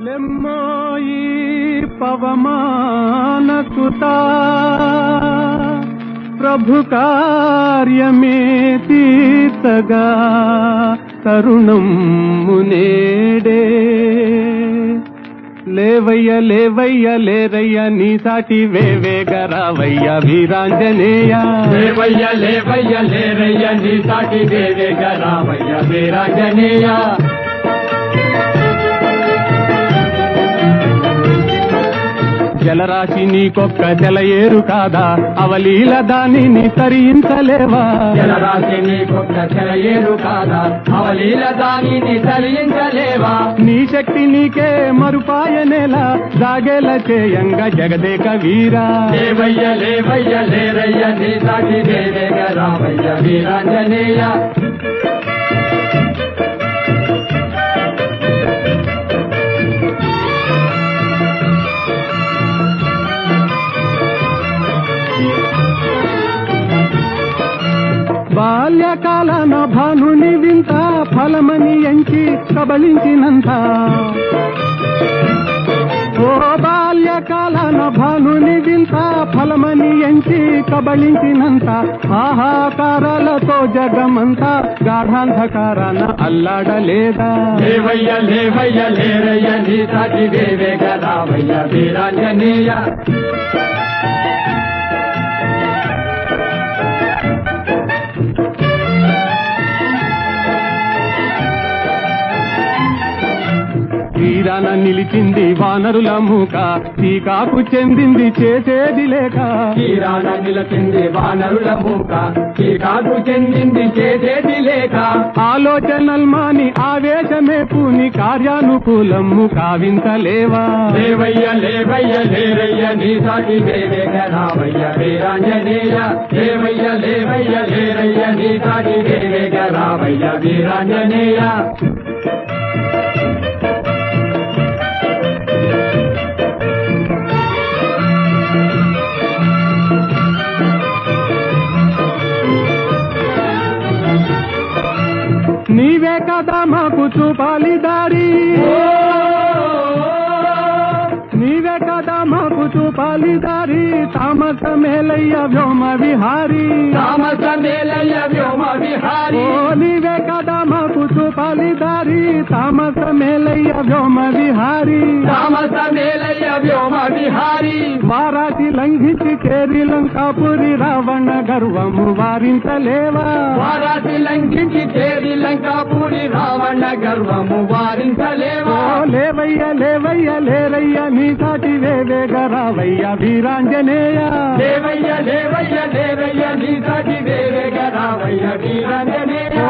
లెమ్మోయి పవమానసుతా ప్రభు కార్యమే తీర్చగా తరుణం మునేడే లేవయ్య లేవయ్య లేరయ్య నీ సాటి వేవేగరావయ్య వీరాంజనేయ లేవయ్య లేవయ్య లేరయ్య నీ సాటి వేవేగరావయ్య వీరాంజనేయ జలరాశి నీకొక్క జలయేరు కాదా అవలీల దానిని తరించలేవా జలరాశి నీకొక్క జలయేరు కాదా అవలీల దానిని తరించలేవా నీ శక్తి నీకే మరుపాయనేలా జాగేల చేయంగ జగదేక వీరా లేవయ్య లేవయ్య లేరయ్య నీ సాటి వేవేగరావయ్య వీరాంజనేయ బాల్యకాలన భానుని వింత ఫలమని ఎంచి కబళించినంత ఓ బాల్యకాలన భానుని వింత ఫలమని ఎంచి కబళించినంత ఆహాకారాలతో జగమంతా గాఢాంధకారాన అల్లాడలేదా లేవయ్య లేవయ్య లేరయ్య నీ సాటి వేవేగరావయ్య వీరాంజనేయ తీరాన నిలిచింది వానరుల మూక టీకాకు చెందింది చేసేది లేక తీరాన నిలిచింది వానరుల మూక టీకాకు చెందింది చేసేది లేక ఆలోచనల్మాని ఆవేశమే పూని కార్యానుకూలము కావింతలేవా లేవయ్య లేవయ్య లేరయ్య నీ సాటి వేవేగరావయ్య వీరాంజనేయ లేవయ్య లేవయ్య లేరయ్య నీ సాటి వేవేగరావయ్య వీరాంజనేయ నీవే కదా మాకు చూపాలి దారి నీవే కదా మాకు చూపాలి దారి తామస మేలయ్య వ్యోమ విహారీ తామస మేలయ్య వ్యోమ విహారీ ఓ నీవే కదా మాకు చూపాలి దారి తామస మేలయ్య వ్యోమ విహారీ తామస మేలయ్య వ్యోమ విహారీ వారాటి లంఘించి చేరి లంకాపురి రావణ గర్వము వారించలేవా వారాటి లంఘించి చేరి లంకాపురి రావణ గర్వము వారించలేవా లేవయ్య లేవయ్య లేరయ్య నీ సాటి వేవేగరావయ్య వీరాంజనేయ లేవయ్య లేవయ్య లేరయ్య నీ సాటి వేవేగరావయ్య వీరాంజనేయ